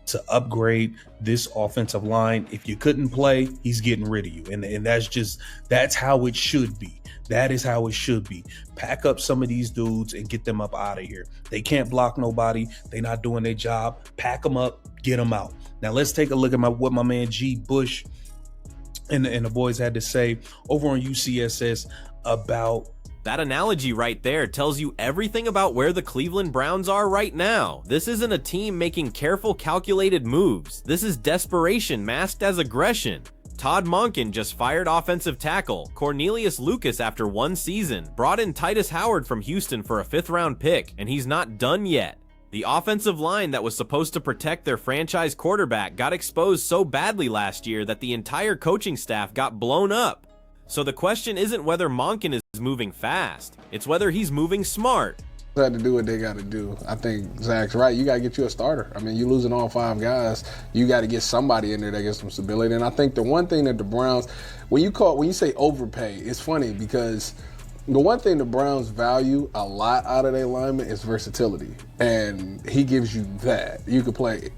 to upgrade this offensive line. If you couldn't play, he's getting rid of you. And that's how it should be. That is how it should be. Pack up some of these dudes and get them up out of here. They can't block nobody. They're not doing their job. Pack them up, get them out. Now let's take a look at what my man G. Bush and the boys had to say over on UCSS about that analogy right there tells you everything about where the Cleveland Browns are right now. This isn't a team making careful, calculated moves. This is desperation masked as aggression. Todd Monken just fired offensive tackle Cornelius Lucas after 1 season, brought in Titus Howard from Houston for a 5th-round pick, and he's not done yet. The offensive line that was supposed to protect their franchise quarterback got exposed so badly last year that the entire coaching staff got blown up. So the question isn't whether Monken is moving fast, it's whether he's moving smart. They had to do what they got to do. I think Zach's right. You got to get you a starter. I mean, you're losing all 5 guys. You got to get somebody in there that gets some stability. And I think the one thing that the Browns, when you say overpay, it's funny because the one thing the Browns value a lot out of their linemen is versatility, and he gives you that. He can play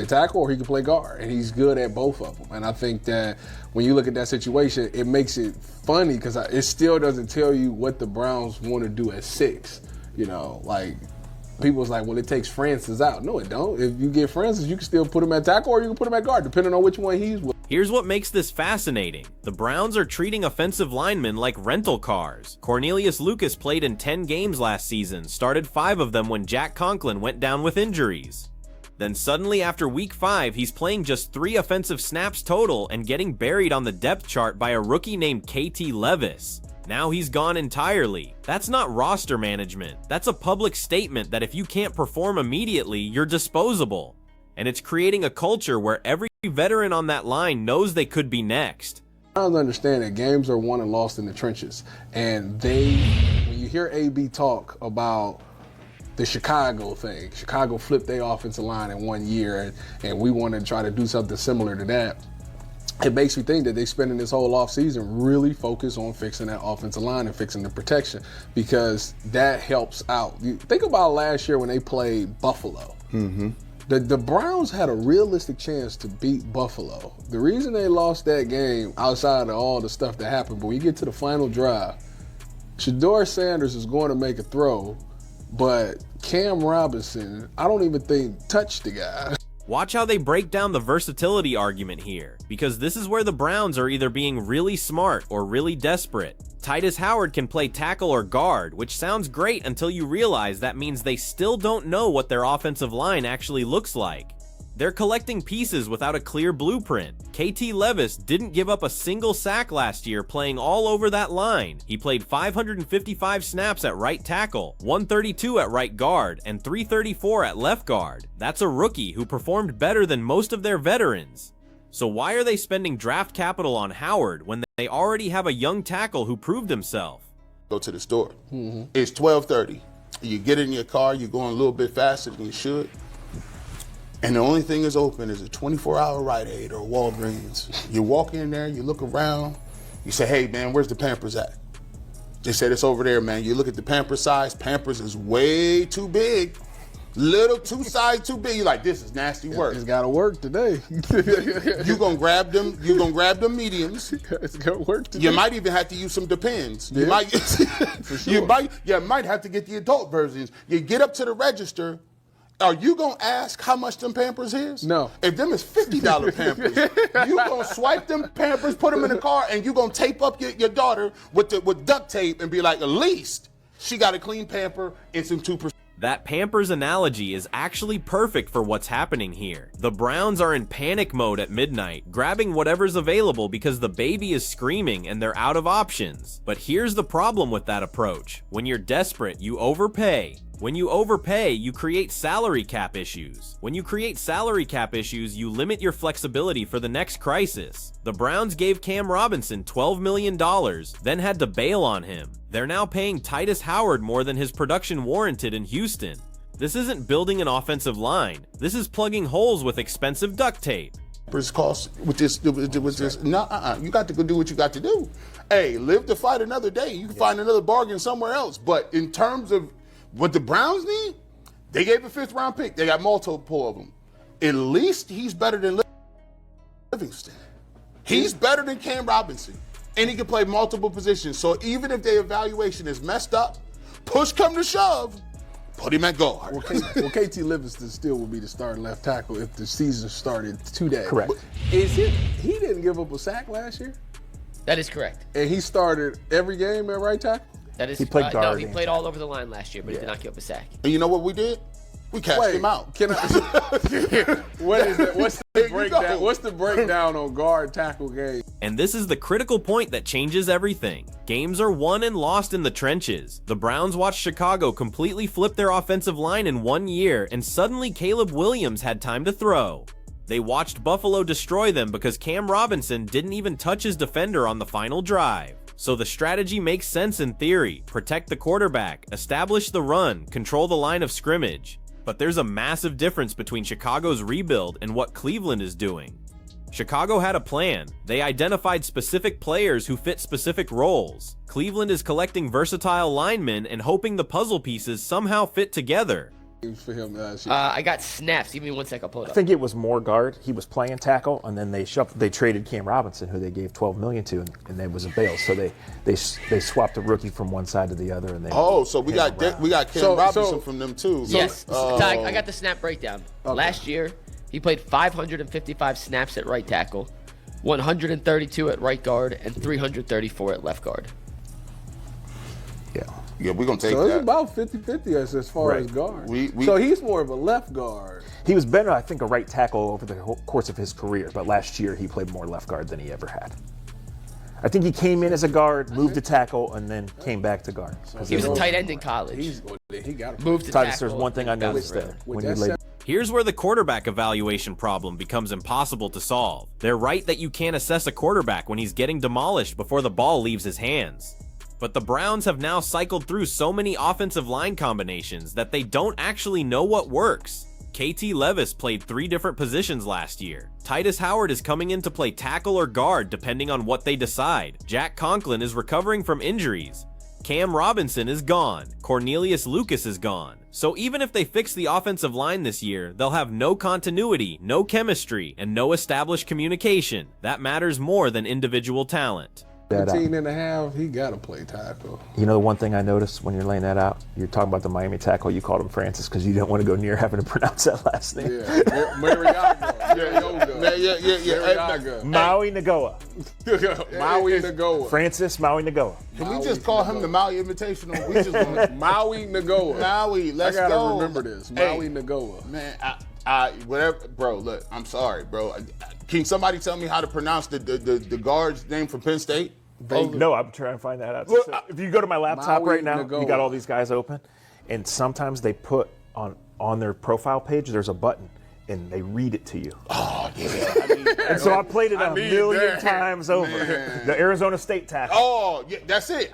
tackle or he can play guard, and he's good at both of them. And I think that when you look at that situation, it makes it funny because it still doesn't tell you what the Browns want to do at 6. You know, like people's like, well, it takes Francis out. No, it don't. If you get Francis, you can still put him at tackle or you can put him at guard, depending on which one he's with. Here's what makes this fascinating. The Browns are treating offensive linemen like rental cars. Cornelius Lucas played in 10 games last season, started 5 of them when Jack Conklin went down with injuries. Then suddenly after week 5, he's playing just 3 offensive snaps total and getting buried on the depth chart by a rookie named KT Levis. Now he's gone entirely. That's not roster management. That's a public statement that if you can't perform immediately, you're disposable. And it's creating a culture where every veteran on that line knows they could be next. I don't understand that games are won and lost in the trenches. And when you hear AB talk about the Chicago thing, Chicago flipped their offensive line in 1 year, and we want to try to do something similar to that. It makes me think that they're spending this whole offseason really focused on fixing that offensive line and fixing the protection, because that helps out. You think about last year when they played Buffalo. Mm-hmm. The Browns had a realistic chance to beat Buffalo. The reason they lost that game, outside of all the stuff that happened, but when you get to the final drive, Shedeur Sanders is going to make a throw, but Cam Robinson, I don't even think touched the guy. Watch how they break down the versatility argument here, because this is where the Browns are either being really smart or really desperate. Titus Howard can play tackle or guard, which sounds great until you realize that means they still don't know what their offensive line actually looks like. They're collecting pieces without a clear blueprint. KT Levis didn't give up a single sack last year playing all over that line. He played 555 snaps at right tackle, 132 at right guard, and 334 at left guard. That's a rookie who performed better than most of their veterans. So why are they spending draft capital on Howard when they already have a young tackle who proved himself? Go to the store. Mm-hmm. It's 12:30. You get in your car, you're going a little bit faster than you should. And the only thing is open is a 24-hour Rite Aid or Walgreens. You walk in there, you look around, you say, hey, man, where's the Pampers at? They said it's over there, man. You look at the Pampers size, Pampers is way too big. Little size too big. You're like, this is nasty work. It's got to work today. You're going to grab them mediums. It's got to work today. You might even have to use some Depends. Yeah. You might, For sure. you might have to get the adult versions. You get up to the register. Are you going to ask how much them Pampers is? No. If them is $50 Pampers, you going to swipe them Pampers, put them in the car, and you going to tape up your daughter with duct tape and be like, at least she got a clean Pamper and some 2%. That Pampers analogy is actually perfect for what's happening here. The Browns are in panic mode at midnight, grabbing whatever's available because the baby is screaming and they're out of options. But here's the problem with that approach. When you're desperate, you overpay. When you overpay, you create salary cap issues. When you create salary cap issues, you limit your flexibility for the next crisis. The Browns gave Cam Robinson $12 million, then had to bail on him. They're now paying Titus Howard more than his production warranted in Houston. This isn't building an offensive line. This is plugging holes with expensive duct tape. Cost, you got to go do what you got to do. Hey, live to fight another day. You can find another bargain somewhere else. But in terms of what the Browns need, they gave a 5th-round pick. They got multiple of them. at least he's better than Livingston. He's better than Cam Robinson. And he can play multiple positions. So even if the evaluation is messed up, push come to shove, put him at guard. Well, KT Levis still would be the starting left tackle if the season started today. Correct. He didn't give up a sack last year? That is correct. And he started every game at right tackle? That is. He played guard No, he and played all over the line last year, but he did not give up a sack. And you know what we did? We cashed him out. Can I, what is that? What's the There you breakdown? go. What's the breakdown on guard tackle game? And this is the critical point that changes everything. Games are won and lost in the trenches. The Browns watched Chicago completely flip their offensive line in 1 year, and suddenly Caleb Williams had time to throw. They watched Buffalo destroy them because Cam Robinson didn't even touch his defender on the final drive. So the strategy makes sense in theory. Protect the quarterback, establish the run, control the line of scrimmage. But there's a massive difference between Chicago's rebuild and what Cleveland is doing. Chicago had a plan. They identified specific players who fit specific roles. Cleveland is collecting versatile linemen and hoping the puzzle pieces somehow fit together. For him, I got snaps. Give me 1 second. I'll pull it I up. think it was more guard. He was playing tackle, and then they traded Cam Robinson, who they gave $12 million to, and that was a bail. So they swapped a rookie from one side to the other, and they. Oh, so we got Cam Robinson from them too. Yes. I got the snap breakdown. Okay. Last year, he played 555 snaps at right tackle, 132 at right guard, and 334 at left guard. Yeah, we're going to take so that. it's about 50-50 as far as guard. So he's more of a left guard. He was better, I think, a right tackle over the course of his career, but last year he played more left guard than he ever had. I think he came in as a guard, moved to tackle, and then came back to guard. He was a tight end in college. He got moved to Titus, tackle. there's one thing I noticed there. When you laid Here's where the quarterback evaluation problem becomes impossible to solve. They're right that you can't assess a quarterback when he's getting demolished before the ball leaves his hands. But the Browns have now cycled through so many offensive line combinations that they don't actually know what works. KT Levis played 3 different positions last year. Titus Howard is coming in to play tackle or guard depending on what they decide. Jack Conklin is recovering from injuries. Cam Robinson is gone. Cornelius Lucas is gone. So even if they fix the offensive line this year, they'll have no continuity, no chemistry, and no established communication. That matters more than individual talent. 15 and a half, he got to play tackle. You know the one thing I noticed when you're laying that out? You're talking about the Miami tackle. You called him Francis because you didn't want to go near having to pronounce that last name. Yeah, Mariaga. Maui Nagoa. Maui Nagoa. Francis Maui Nagoa. Can we just call him the Maui Invitational? We just gonna, Maui Nagoa. Maui, let's go. I gotta remember this. Maui Nagoa. Man, whatever, bro. Look, I'm sorry, bro. Can somebody tell me how to pronounce the guard's name from Penn State? No, I'm trying to find that out. If you go to my laptop right now, you got all these guys open, and sometimes they put on their profile page, there's a button, and they read it to you. Oh, yeah. And so I played it a million times over. Man. The Arizona State tackle. Oh, yeah, that's it.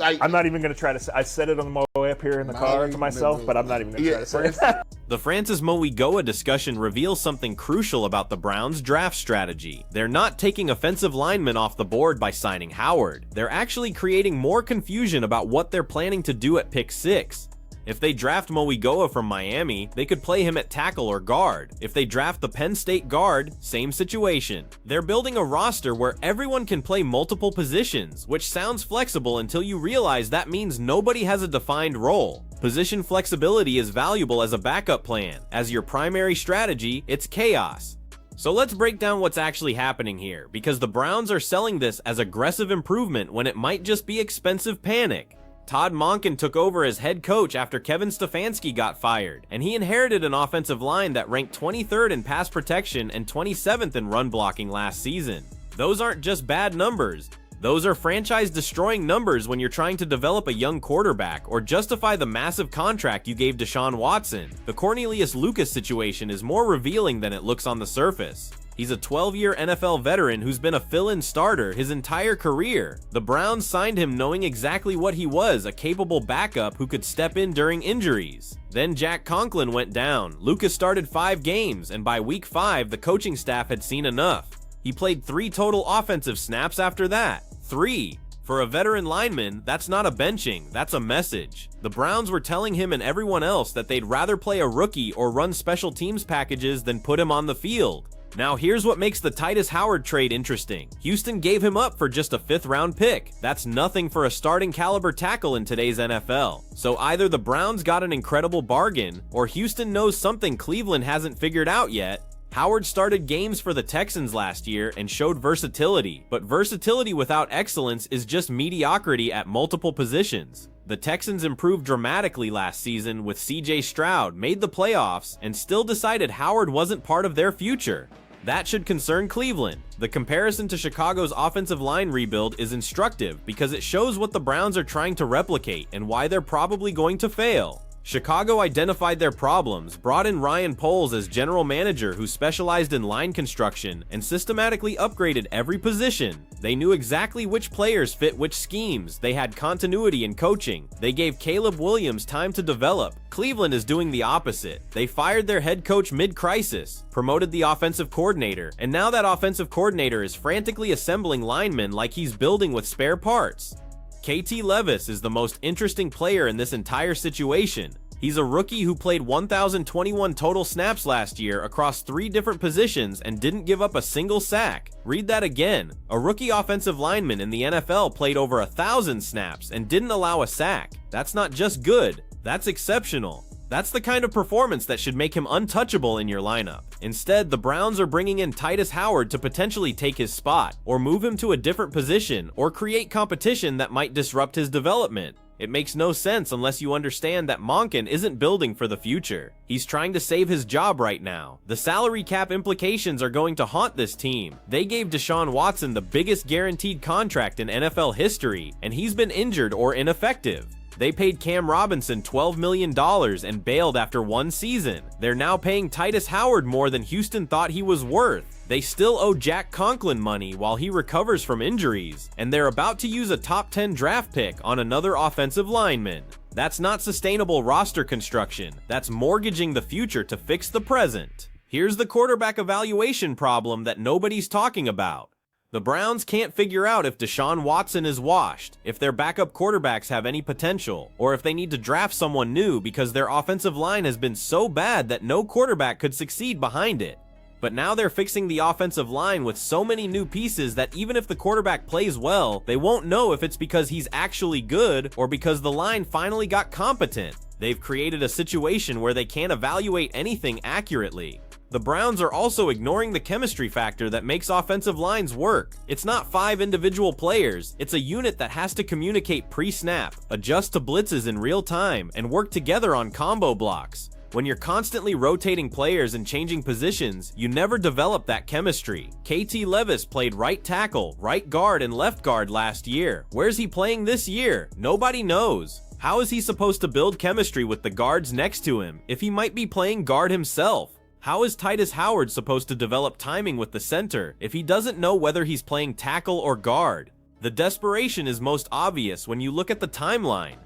I'm not even going to try to. I said it on the way up here in the car to myself, but I'm not even going to try to say it. The Francis Mauigoa discussion reveals something crucial about the Browns' draft strategy. They're not taking offensive linemen off the board by signing Howard. They're actually creating more confusion about what they're planning to do at pick 6. If they draft Mauigoa from Miami, they could play him at tackle or guard. If they draft the Penn State guard, same situation. They're building a roster where everyone can play multiple positions, which sounds flexible until you realize that means nobody has a defined role. Position flexibility is valuable as a backup plan. As your primary strategy, it's chaos. So let's break down what's actually happening here, because the Browns are selling this as aggressive improvement when it might just be expensive panic. Todd Monken took over as head coach after Kevin Stefanski got fired, and he inherited an offensive line that ranked 23rd in pass protection and 27th in run blocking last season. Those aren't just bad numbers. Those are franchise-destroying numbers when you're trying to develop a young quarterback or justify the massive contract you gave Deshaun Watson. The Cornelius Lucas situation is more revealing than it looks on the surface. He's a 12-year NFL veteran who's been a fill-in starter his entire career. The Browns signed him knowing exactly what he was, a capable backup who could step in during injuries. Then Jack Conklin went down. Lucas started 5 games, and by week 5, the coaching staff had seen enough. He played 3 total offensive snaps after that. 3. For a veteran lineman, that's not a benching, that's a message. The Browns were telling him and everyone else that they'd rather play a rookie or run special teams packages than put him on the field. Now here's what makes the Titus Howard trade interesting. Houston gave him up for just a 5th-round pick. That's nothing for a starting caliber tackle in today's NFL. So either the Browns got an incredible bargain, or Houston knows something Cleveland hasn't figured out yet. Howard started games for the Texans last year and showed versatility, but versatility without excellence is just mediocrity at multiple positions. The Texans improved dramatically last season with CJ Stroud, made the playoffs, and still decided Howard wasn't part of their future. That should concern Cleveland. The comparison to Chicago's offensive line rebuild is instructive because it shows what the Browns are trying to replicate and why they're probably going to fail. Chicago identified their problems, brought in Ryan Poles as general manager who specialized in line construction, and systematically upgraded every position. They knew exactly which players fit which schemes, they had continuity in coaching, they gave Caleb Williams time to develop. Cleveland is doing the opposite. They fired their head coach mid-crisis, promoted the offensive coordinator, and now that offensive coordinator is frantically assembling linemen like he's building with spare parts. KT Levis is the most interesting player in this entire situation. He's a rookie who played 1,021 total snaps last year across 3 different positions and didn't give up a single sack. Read that again. A rookie offensive lineman in the NFL played over 1,000 snaps and didn't allow a sack. That's not just good, that's exceptional. That's the kind of performance that should make him untouchable in your lineup. Instead, the Browns are bringing in Titus Howard to potentially take his spot, or move him to a different position, or create competition that might disrupt his development. It makes no sense unless you understand that Monken isn't building for the future. He's trying to save his job right now. The salary cap implications are going to haunt this team. They gave Deshaun Watson the biggest guaranteed contract in NFL history, and he's been injured or ineffective. They paid Cam Robinson $12 million and bailed after 1 season. They're now paying Titus Howard more than Houston thought he was worth. They still owe Jack Conklin money while he recovers from injuries, and they're about to use a top 10 draft pick on another offensive lineman. That's not sustainable roster construction. That's mortgaging the future to fix the present. Here's the quarterback evaluation problem that nobody's talking about. The Browns can't figure out if Deshaun Watson is washed, if their backup quarterbacks have any potential, or if they need to draft someone new because their offensive line has been so bad that no quarterback could succeed behind it. But now they're fixing the offensive line with so many new pieces that even if the quarterback plays well, they won't know if it's because he's actually good or because the line finally got competent. They've created a situation where they can't evaluate anything accurately. The Browns are also ignoring the chemistry factor that makes offensive lines work. It's not 5 individual players, it's a unit that has to communicate pre-snap, adjust to blitzes in real time, and work together on combo blocks. When you're constantly rotating players and changing positions, you never develop that chemistry. KT Levis played right tackle, right guard, and left guard last year. Where's he playing this year? Nobody knows. How is he supposed to build chemistry with the guards next to him if he might be playing guard himself? How is Titus Howard supposed to develop timing with the center if he doesn't know whether he's playing tackle or guard? The desperation is most obvious when you look at the timeline.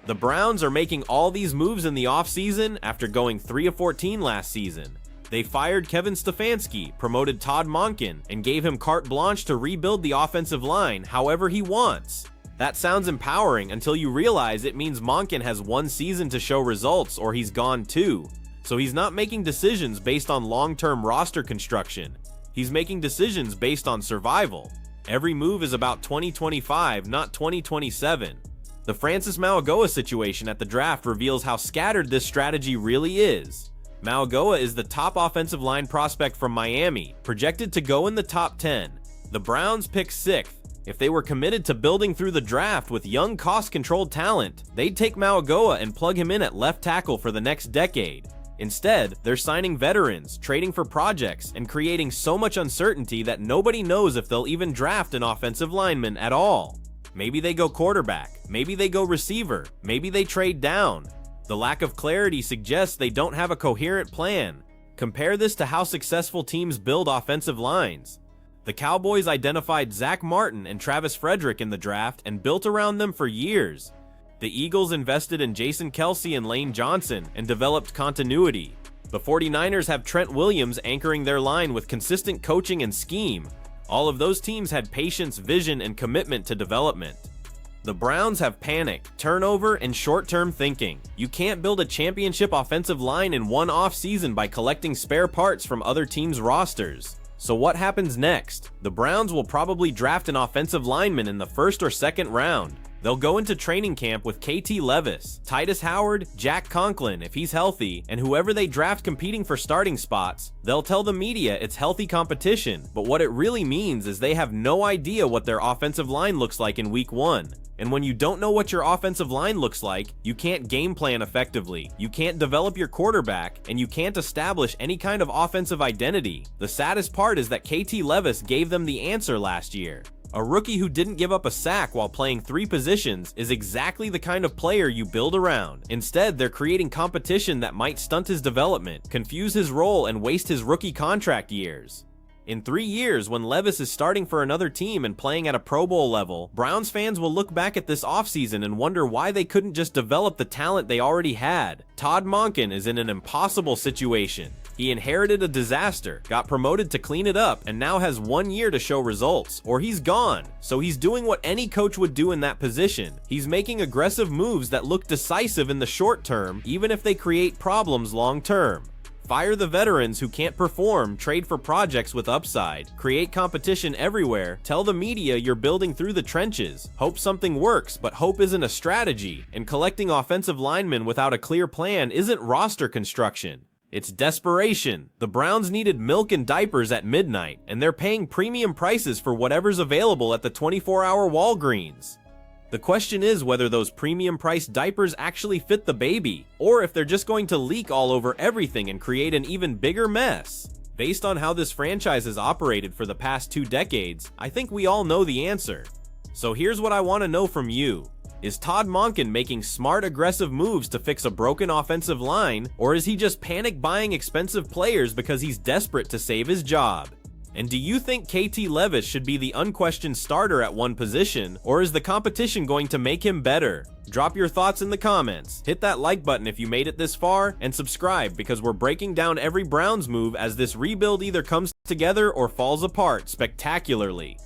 The Browns are making all these moves in the offseason after going 3-14 last season. They fired Kevin Stefanski, promoted Todd Monken, and gave him carte blanche to rebuild the offensive line however he wants. That sounds empowering until you realize it means Monken has 1 season to show results or he's gone too. So he's not making decisions based on long-term roster construction. He's making decisions based on survival. Every move is about 2025, not 2027. The Francis Mauigoa situation at the draft reveals how scattered this strategy really is. Mauigoa is the top offensive line prospect from Miami, projected to go in the top 10. The Browns pick 6th. If they were committed to building through the draft with young, cost-controlled talent, they'd take Mauigoa and plug him in at left tackle for the next decade. Instead, they're signing veterans, trading for projects, and creating so much uncertainty that nobody knows if they'll even draft an offensive lineman at all. Maybe they go quarterback, maybe they go receiver, maybe they trade down. The lack of clarity suggests they don't have a coherent plan. Compare this to how successful teams build offensive lines. The Cowboys identified Zach Martin and Travis Frederick in the draft and built around them for years. The Eagles invested in Jason Kelce and Lane Johnson and developed continuity. The 49ers have Trent Williams anchoring their line with consistent coaching and scheme. All of those teams had patience, vision, and commitment to development. The Browns have panic, turnover, and short-term thinking. You can't build a championship offensive line in one off-season by collecting spare parts from other teams' rosters. So what happens next? The Browns will probably draft an offensive lineman in the first or second round. They'll go into training camp with KT Levis, Titus Howard, Jack Conklin if he's healthy, and whoever they draft competing for starting spots. They'll tell the media it's healthy competition, but what it really means is they have no idea what their offensive line looks like in week 1. And when you don't know what your offensive line looks like, you can't game plan effectively, you can't develop your quarterback, and you can't establish any kind of offensive identity. The saddest part is that KT Levis gave them the answer last year. A rookie who didn't give up a sack while playing 3 positions is exactly the kind of player you build around. Instead, they're creating competition that might stunt his development, confuse his role, and waste his rookie contract years. In 3 years, when Levis is starting for another team and playing at a Pro Bowl level, Browns fans will look back at this offseason and wonder why they couldn't just develop the talent they already had. Todd Monken is in an impossible situation. He inherited a disaster, got promoted to clean it up, and now has 1 year to show results, or he's gone. So he's doing what any coach would do in that position. He's making aggressive moves that look decisive in the short term, even if they create problems long term. Fire the veterans who can't perform, trade for projects with upside, create competition everywhere, tell the media you're building through the trenches, hope something works, but hope isn't a strategy, and collecting offensive linemen without a clear plan isn't roster construction. It's desperation. The Browns needed milk and diapers at midnight, and they're paying premium prices for whatever's available at the 24-hour Walgreens. The question is whether those premium priced diapers actually fit the baby, or if they're just going to leak all over everything and create an even bigger mess. Based on how this franchise has operated for the past 2 decades, I think we all know the answer. So here's what I want to know from you. Is Todd Monken making smart, aggressive moves to fix a broken offensive line, or is he just panic buying expensive players because he's desperate to save his job? And do you think KT Levis should be the unquestioned starter at one position, or is the competition going to make him better? Drop your thoughts in the comments, hit that like button if you made it this far, and subscribe because we're breaking down every Browns move as this rebuild either comes together or falls apart spectacularly.